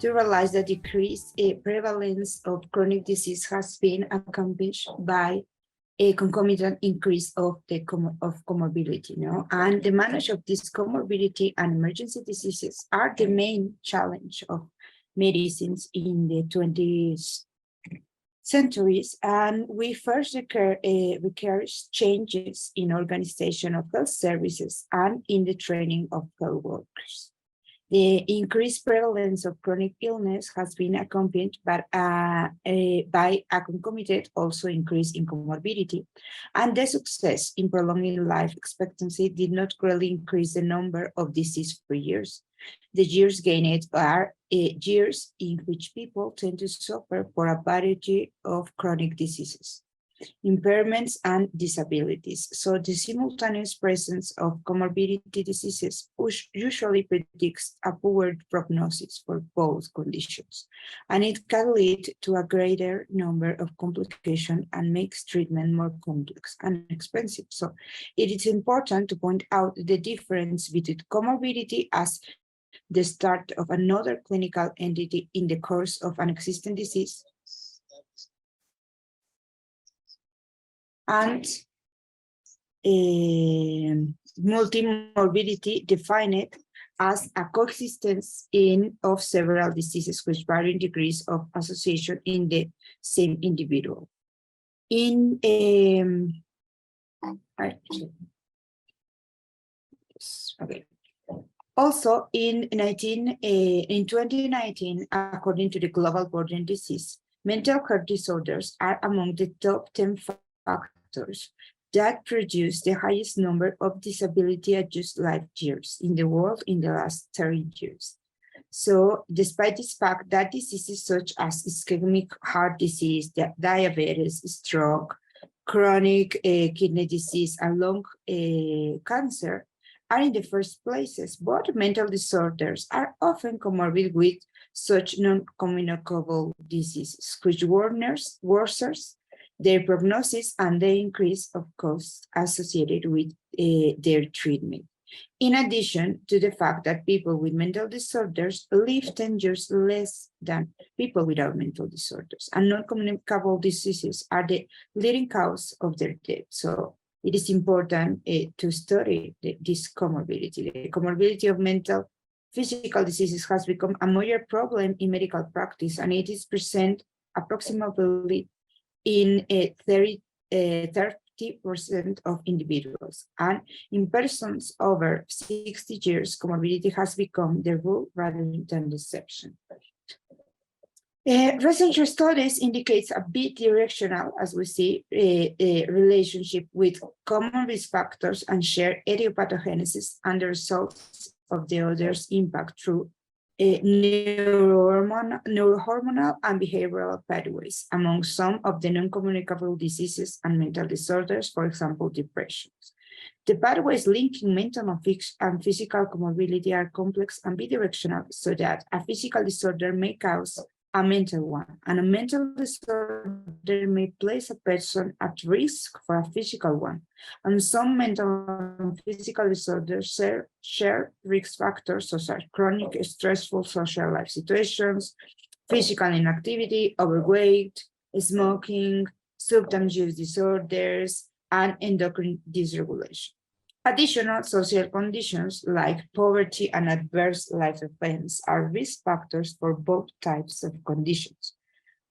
to realize that decreased prevalence of chronic disease has been accompanied by a concomitant increase of the comorbidity, and the management of this comorbidity and emergency diseases are the main challenge of medicines in the 20th centuries, and we first require changes in organization of health services and in the training of health workers. The increased prevalence of chronic illness has been accompanied by a concomitant also increase in comorbidity, and the success in prolonging life expectancy did not greatly increase the number of disease-free years. The years gained are years in which people tend to suffer for a variety of chronic diseases, impairments, and disabilities. So the simultaneous presence of comorbidity diseases usually predicts a poor prognosis for both conditions, and it can lead to a greater number of complications and makes treatment more complex and expensive. So it is important to point out the difference between comorbidity as the start of another clinical entity in the course of an existing disease, and multimorbidity defined as a coexistence of several diseases with varying degrees of association in the same individual. Also, in 2019, according to the Global Burden Disease, mental health disorders are among the top 10 factors that produce the highest number of disability-adjusted life years in the world in the last 30 years. So, despite this fact that diseases such as ischemic heart disease, diabetes, stroke, chronic kidney disease, and lung cancer are in the first places, but mental disorders are often comorbid with such non-communicable diseases, which worsens their prognosis and the increase of costs associated with their treatment. In addition to the fact that people with mental disorders live 10 years less than people without mental disorders, and non-communicable diseases are the leading cause of their death. So it is important to study this comorbidity. The comorbidity of mental physical diseases has become a major problem in medical practice, and it is present approximately in 30% of individuals. And in persons over 60 years, comorbidity has become the rule rather than the exception. Recent studies indicates a bidirectional, as we see, a relationship with common risk factors and shared idiopathogenesis and the results of the others' impact through neurohormonal and behavioral pathways among some of the non-communicable diseases and mental disorders, for example, depressions. The pathways linking mental and physical comorbidity are complex and bidirectional, so that a physical disorder may cause a mental one, and a mental disorder may place a person at risk for a physical one. And some mental and physical disorders share risk factors such as chronic stressful social life situations, physical inactivity, overweight, smoking, substance use disorders, and endocrine dysregulation. Additional social conditions like poverty and adverse life events are risk factors for both types of conditions,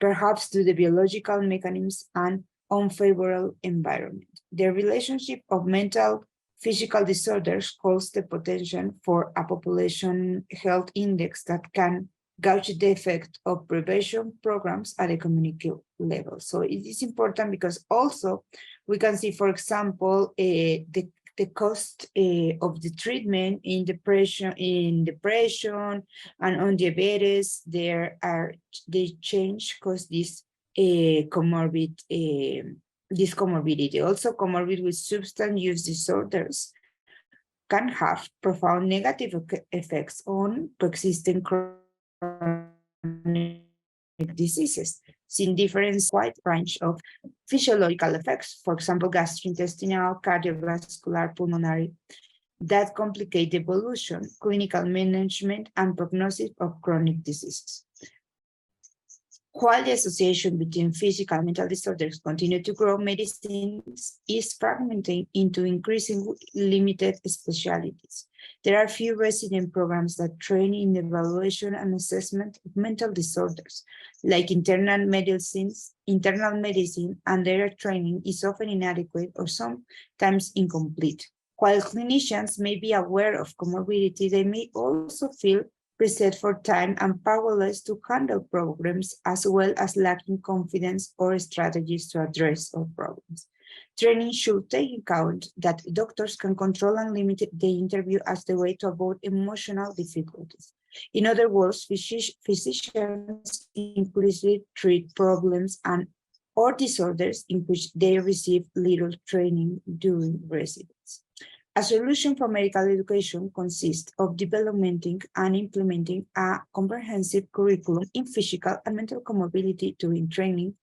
perhaps due to the biological mechanisms and unfavorable environment. The relationship of mental physical disorders holds the potential for a population health index that can gauge the effect of prevention programs at a community level. So it is important because also we can see, for example, the cost of the treatment in depression and on diabetes. They change because this comorbidity. Also, comorbid with substance use disorders can have profound negative effects on coexisting chronic diseases, seeing different wide range of physiological effects, for example, gastrointestinal, cardiovascular, pulmonary, that complicate evolution, clinical management, and prognosis of chronic diseases. While the association between physical and mental disorders continue to grow, medicine is fragmenting into increasingly limited specialties. There are few resident programs that train in the evaluation and assessment of mental disorders, like internal medicine, and their training is often inadequate or sometimes incomplete. While clinicians may be aware of comorbidity, they may also feel pressed for time and powerless to handle problems, as well as lacking confidence or strategies to address all problems. Training should take account that doctors can control and limit the interview as the way to avoid emotional difficulties. In other words, physicians implicitly treat problems or disorders in which they receive little training during residency. A solution for medical education consists of developing and implementing a comprehensive curriculum in physical and mental comorbidity during training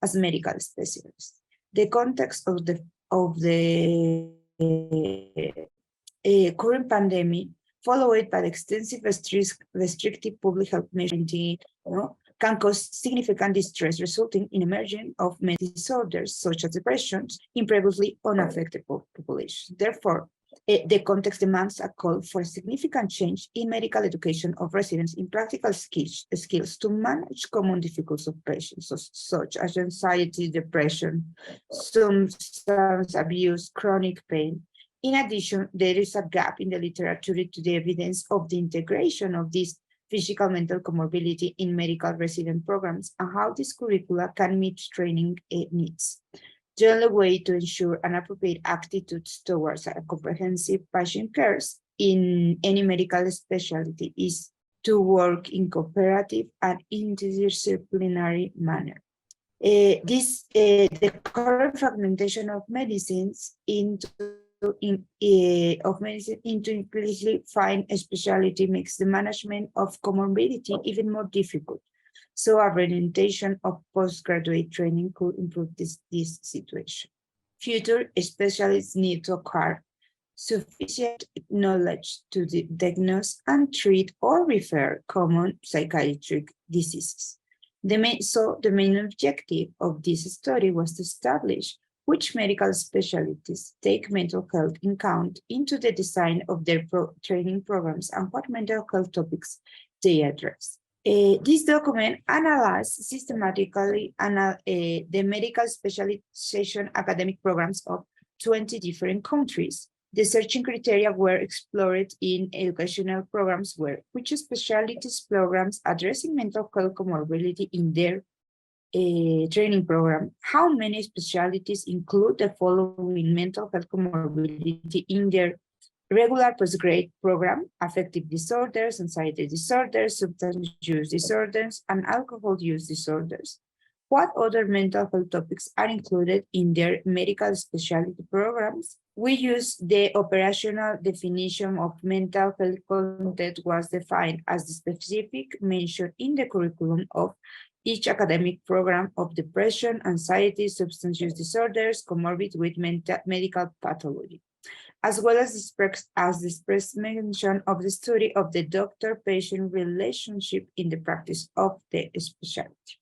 as medical specialists. The context of the current pandemic, followed by the extensive restrictive public health measures, can cause significant distress, resulting in emergence of mental disorders such as depression in previously unaffected populations. Therefore, the context demands a call for a significant change in medical education of residents in practical skills to manage common difficulties of patients, such as anxiety, depression, substance abuse, chronic pain. In addition, there is a gap in the literature to the evidence of the integration of this physical mental comorbidity in medical resident programs and how this curricula can meet training needs. The only way to ensure an appropriate attitude towards a comprehensive patient care in any medical specialty is to work in cooperative and interdisciplinary manner. The current fragmentation of medicines into increasingly fine specialty makes the management of comorbidity even more difficult. So a orientation of postgraduate training could improve this situation. Future specialists need to acquire sufficient knowledge to diagnose and treat or refer common psychiatric diseases. The main objective of this study was to establish which medical specialties take mental health in account into the design of their training programs and what mental health topics they address. This document analyzed systematically the medical specialization academic programs of 20 different countries. The searching criteria were explored in educational programs which specialties programs addressing mental health comorbidity in their training program. How many specialties include the following mental health comorbidity in their regular postgrad program: affective disorders, anxiety disorders, substance use disorders, and alcohol use disorders? What other mental health topics are included in their medical specialty programs? We use the operational definition of mental health content was defined as the specific mentioned in the curriculum of each academic program of depression, anxiety, substance use disorders, comorbid with medical pathology, as well as the express mention of the study of the doctor-patient relationship in the practice of the specialty.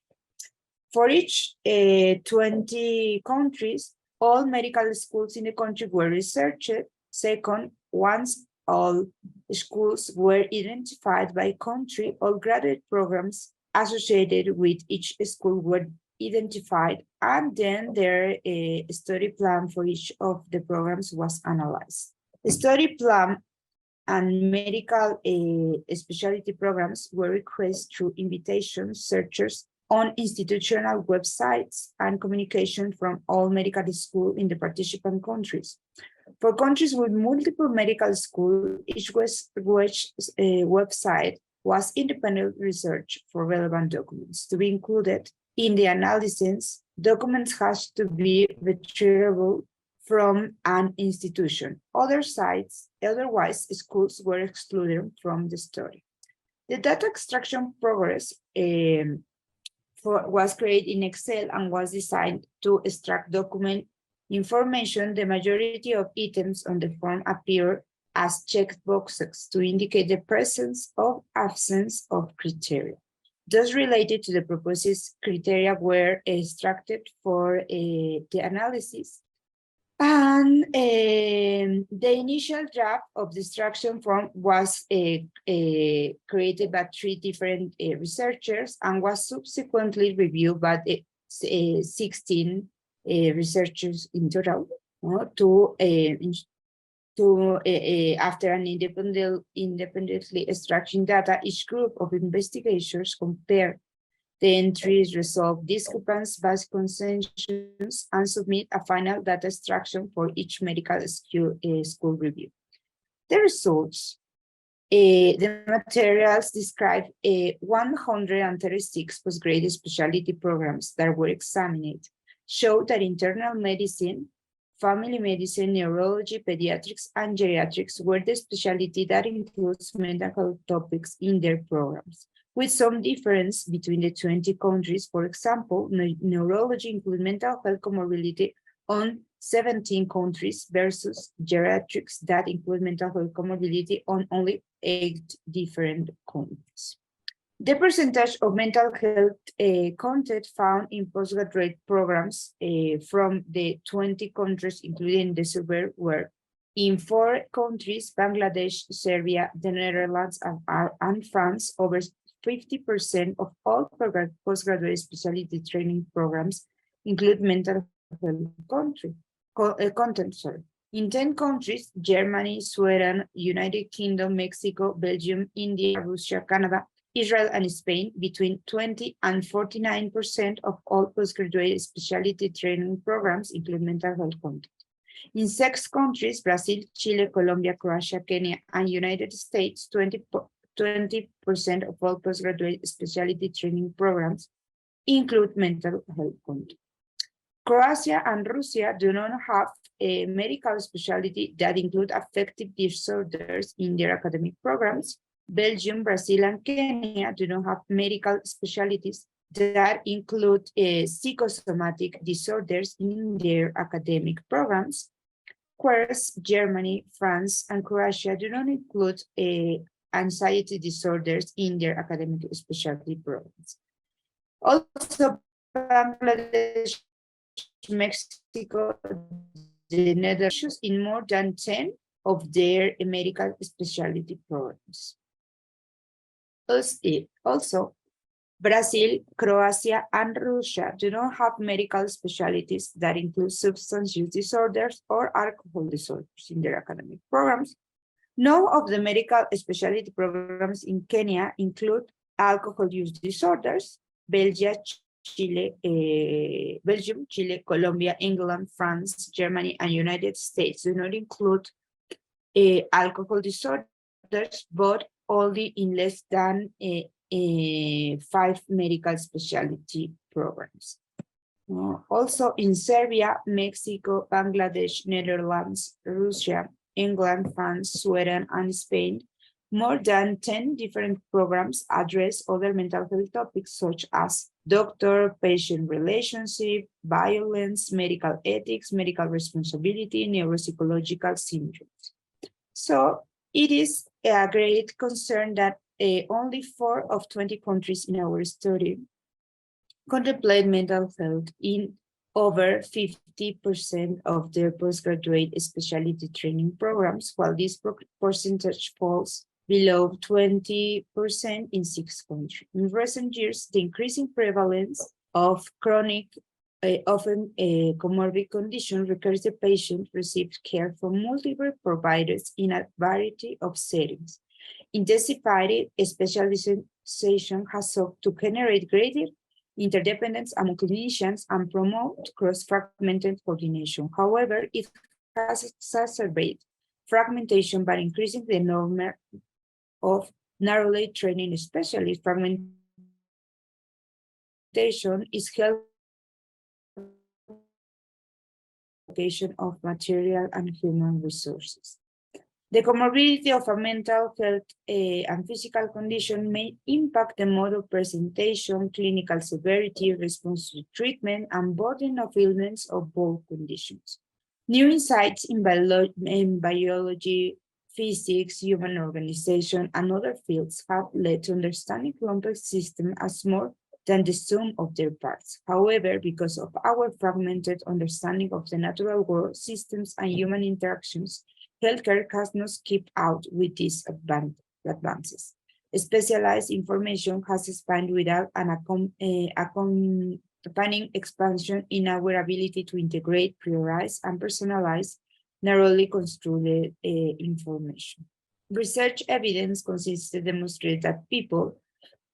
For each 20 countries, all medical schools in the country were researched. Second, once all schools were identified by country, all graduate programs associated with each school were identified, and then their study plan for each of the programs was analyzed. The study plan and medical specialty programs were requested through invitation searches on institutional websites and communication from all medical schools in the participant countries. For countries with multiple medical schools, each website was independent research for relevant documents to be included in the analysis. Documents has to be retrievable from an institution. Otherwise, schools were excluded from the study. The data extraction progress was created in Excel and was designed to extract document information. The majority of items on the form appear as checkboxes to indicate the presence or absence of criteria. Those related to the proposed criteria were extracted for the analysis. And the initial draft of the instruction form was created by 3 different researchers and was subsequently reviewed by 16 researchers in total after an independently extracting data. Each group of investigators compared the entries, resolve discrepancies, base consensus, and submit a final data extraction for each medical school review. The results, the materials describe 136 postgraduate specialty programs that were examined, show that internal medicine, family medicine, neurology, pediatrics, and geriatrics were the specialty that includes mental health topics in their programs, with some difference between the 20 countries. For example, neurology includes mental health comorbidity on 17 countries versus geriatrics that include mental health comorbidity on only 8 different countries. The percentage of mental health content found in postgraduate programs from the 20 countries included in the survey were in 4 countries, Bangladesh, Serbia, the Netherlands, and France. Over 50% of all postgraduate specialty training programs include mental health content. In 10 countries, Germany, Sweden, United Kingdom, Mexico, Belgium, India, Russia, Canada, Israel, and Spain, between 20 and 49% of all postgraduate specialty training programs include mental health content. In 6 countries, Brazil, Chile, Colombia, Croatia, Kenya, and United States, 20% of all postgraduate specialty training programs include mental health content. Croatia and Russia do not have a medical specialty that include affective disorders in their academic programs. Belgium, Brazil, and Kenya do not have medical specialties that include psychosomatic disorders in their academic programs, whereas Germany, France, and Croatia do not include anxiety disorders in their academic specialty programs. Also, Bangladesh, Mexico, the Netherlands in more than 10 of their medical specialty programs. Also, Brazil, Croatia, and Russia do not have medical specialties that include substance use disorders or alcohol disorders in their academic programs. None of the medical specialty programs in Kenya include alcohol use disorders. Belgium, Chile, Colombia, England, France, Germany, and United States do not include alcohol disorders, but only in less than 5 medical specialty programs. Also in Serbia, Mexico, Bangladesh, Netherlands, Russia, England, France, Sweden, and Spain, more than 10 different programs address other mental health topics such as doctor-patient relationship, violence, medical ethics, medical responsibility, neuropsychological syndromes. So it is a great concern that only 4 of 20 countries in our study contemplate mental health in over 50% of their postgraduate specialty training programs, while this percentage falls below 20% in 6 countries. In recent years, the increasing prevalence of chronic, often comorbid condition requires the patient receive care from multiple providers in a variety of settings. Intensified specialization has sought to generate greater interdependence among clinicians and promote cross-fragmented coordination. However, it has exacerbated fragmentation by increasing the number of narrowly trained specialists. Fragmentation is held allocation of material and human resources. The comorbidity of a mental health and physical condition may impact the mode of presentation, clinical severity, response to treatment, and burden of illness of both conditions. New insights in biology, physics, human organization, and other fields have led to understanding complex systems as more than the sum of their parts. However, because of our fragmented understanding of the natural world, systems, and human interactions, healthcare has not kept out with these advances. Specialized information has expanded without an accompanying expansion in our ability to integrate, prioritize, and personalize narrowly constructed information. Research evidence consists to demonstrate that people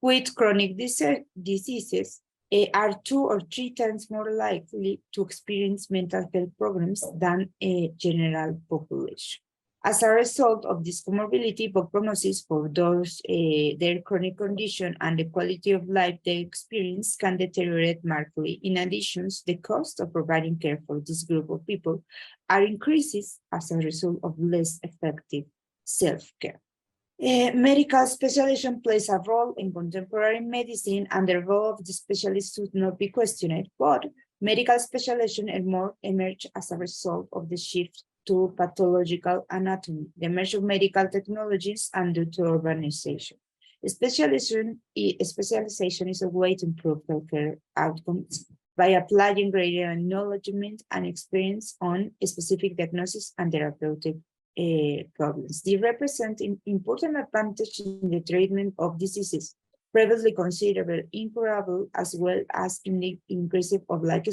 with chronic diseases are 2 or 3 times more likely to experience mental health problems than a general population. As a result of this comorbidity, poor prognosis for those, their chronic condition and the quality of life they experience can deteriorate markedly. In addition, the cost of providing care for this group of people are increases as a result of less effective self-care. Medical specialization plays a role in contemporary medicine, and the role of the specialist should not be questioned, but medical specialization emerged as a result of the shift to pathological anatomy, the emergence of medical technologies, and due to urbanization. Specialization is a way to improve healthcare outcomes by applying greater knowledge and experience on a specific diagnosis and therapeutic problems. They represent an important advantage in the treatment of diseases previously considered incurable, as well as in the increase of life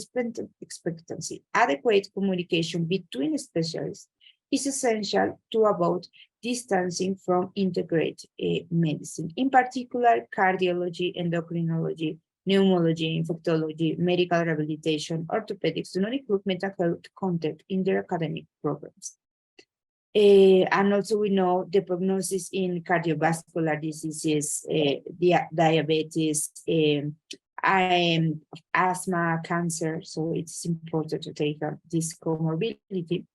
expectancy. Adequate communication between specialists is essential to avoid distancing from integrated medicine. In particular, cardiology, endocrinology, pneumology, infectology, medical rehabilitation, orthopedics do not include mental health content in their academic programs. And also we know the prognosis in cardiovascular diseases, diabetes, asthma, cancer. So it's important to take up this comorbidity.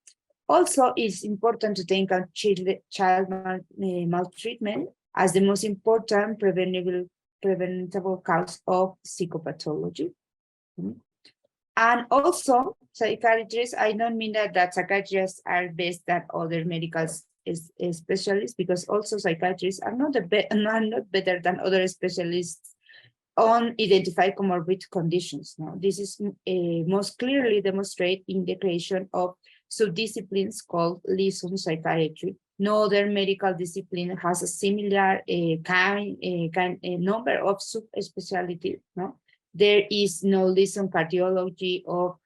Also, it's important to take out child maltreatment as the most important preventable cause of psychopathology. And also, psychiatrists, I don't mean that psychiatrists are best than other medical specialists, because also psychiatrists are not better than other specialists on identify comorbid conditions. No? This is most clearly demonstrated in the creation of subdisciplines called liaison psychiatry. No other medical discipline has a similar number of subspecialties. No? There is no liaison cardiology or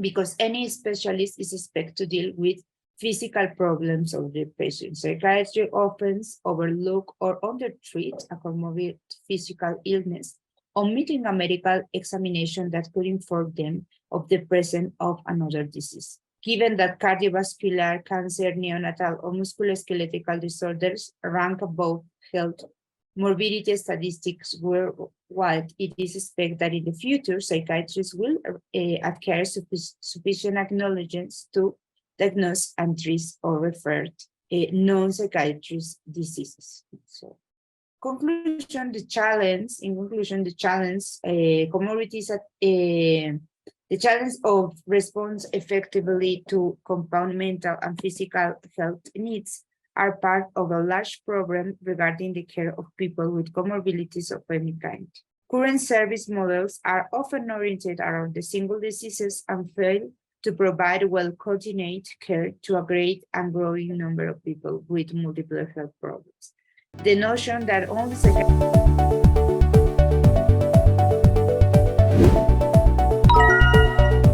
because any specialist is expected to deal with physical problems of the patient. Psychiatry often overlook or undertreat a comorbid physical illness, omitting a medical examination that could inform them of the presence of another disease. Given that cardiovascular, cancer, neonatal, or musculoskeletal disorders rank above health morbidity statistics worldwide, it is expected that in the future, psychiatrists will acquire sufficient acknowledgments to diagnose and treat or refer non-psychiatric diseases. So, comorbidities, the challenge of response effectively to compound mental and physical health needs are part of a large program regarding the care of people with comorbidities of any kind. Current service models are often oriented around the single diseases and fail to provide well-coordinated care to a great and growing number of people with multiple health problems. The notion that only